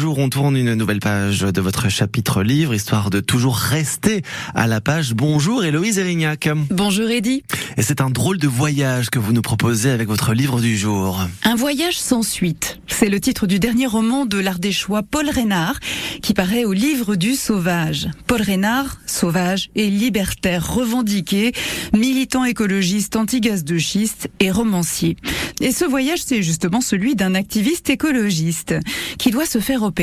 jour, on tourne une nouvelle page de votre chapitre livre, histoire de toujours rester à la page. Bonjour Héloïse Erignac. Bonjour Eddy. Et c'est un drôle de voyage que vous nous proposez avec votre livre du jour. Un voyage sans suite. C'est le titre du dernier roman de l'Ardéchois Paul Reynard, qui paraît au livre du Sauvage. Paul Reynard, sauvage et libertaire revendiqué, militant écologiste anti-gaz de schiste et romancier. Et ce voyage, c'est justement celui d'un activiste écologiste qui doit se faire opérer.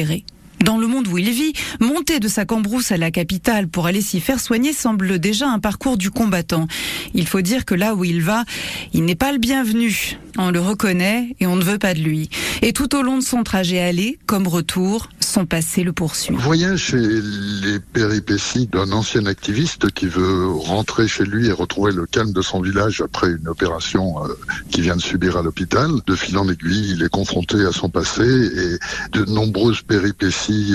Dans le monde où il vit, monter de sa cambrousse à la capitale pour aller s'y faire soigner semble déjà un parcours du combattant. Il faut dire que là où il va, il n'est pas le bienvenu. On le reconnaît et on ne veut pas de lui. Et tout au long de son trajet aller, comme retour, son passé le poursuit. Voyage, c'est les péripéties d'un ancien activiste qui veut rentrer chez lui et retrouver le calme de son village après une opération qu'il vient de subir à l'hôpital. De fil en aiguille, il est confronté à son passé et de nombreuses péripéties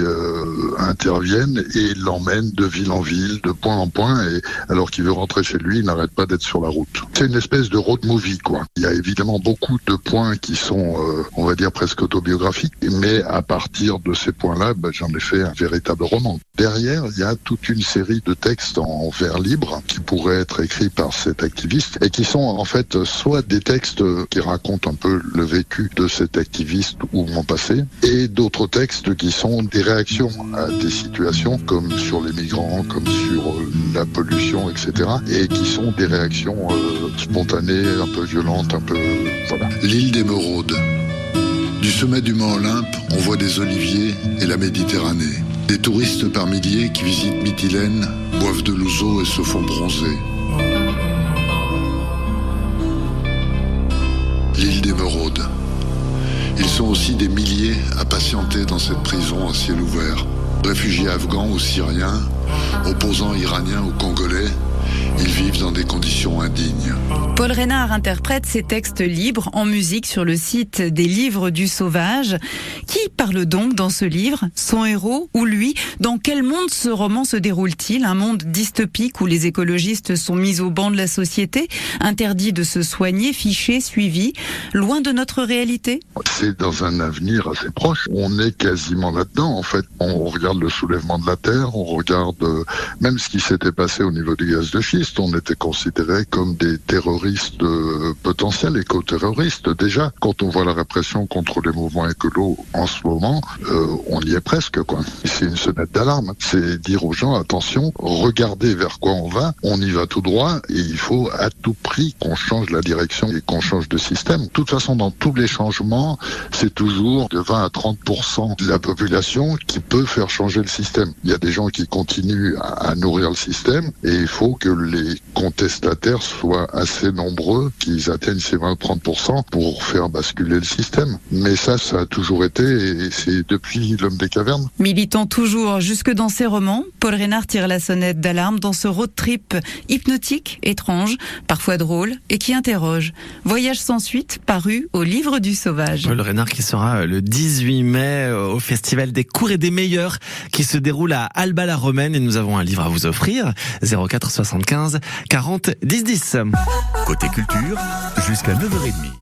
interviennent et l'emmènent de ville en ville, de point en point, et alors qu'il veut rentrer chez lui, il n'arrête pas d'être sur la route. C'est une espèce de road movie, quoi. Il y a évidemment beaucoup de points qui sont, on va dire, presque autobiographiques, mais à partir de ces points-là, j'en ai fait un véritable roman. Derrière, il y a toute une série de textes en vers libre qui pourraient être écrits par cet activiste et qui sont en fait soit des textes qui racontent un peu le vécu de cet activiste ou mon passé, et d'autres textes qui sont des réactions à des situations comme sur les migrants, comme sur la pollution, etc. et qui sont des réactions spontanées, un peu violentes, un peu... voilà. L'île d'Émeraude. Du sommet du mont Olympe, on voit des oliviers et la Méditerranée. Des touristes par milliers qui visitent Mytilène, boivent de l'ouzo et se font bronzer. L'île d'Émeraude. Ils sont aussi des milliers à patienter dans cette prison à ciel ouvert. Réfugiés afghans ou syriens, opposants iraniens ou congolais, ils vivent dans des conditions indignes. Paul Reynard interprète ses textes libres en musique sur le site des Livres du Sauvage. Qui parle donc dans ce livre? Son héros ou lui? Dans quel monde ce roman se déroule-t-il? Un monde dystopique où les écologistes sont mis au banc de la société, interdits de se soigner, fichés, suivis, loin de notre réalité? C'est dans un avenir assez proche. On est quasiment là-dedans, en fait. On regarde le soulèvement de la Terre, on regarde même ce qui s'était passé au niveau du gaz de schiste. On était considérés comme des terroristes potentiels, éco-terroristes. Déjà, quand on voit la répression contre les mouvements écolos en ce moment, on y est presque, quoi. C'est une sonnette d'alarme. C'est dire aux gens, attention, regardez vers quoi on y va tout droit, et il faut à tout prix qu'on change la direction et qu'on change de système. De toute façon, dans tous les changements, c'est toujours de 20 à 30% de la population qui peut faire changer le système. Il y a des gens qui continuent à nourrir le système, et il faut que les contestataires soient assez nombreux, qu'ils atteignent ces 20-30% pour faire basculer le système. Mais ça a toujours été, et c'est depuis l'homme des cavernes. Militant toujours jusque dans ses romans, Paul Reynard tire la sonnette d'alarme dans ce road trip hypnotique, étrange, parfois drôle, et qui interroge. Voyage sans suite, paru au Livre du Sauvage. Paul Reynard qui sera le 18 mai au Festival des courts et des meilleurs qui se déroule à Alba-la-Romaine, et nous avons un livre à vous offrir. 04 75 40 10 10. Côté culture, jusqu'à 9h30.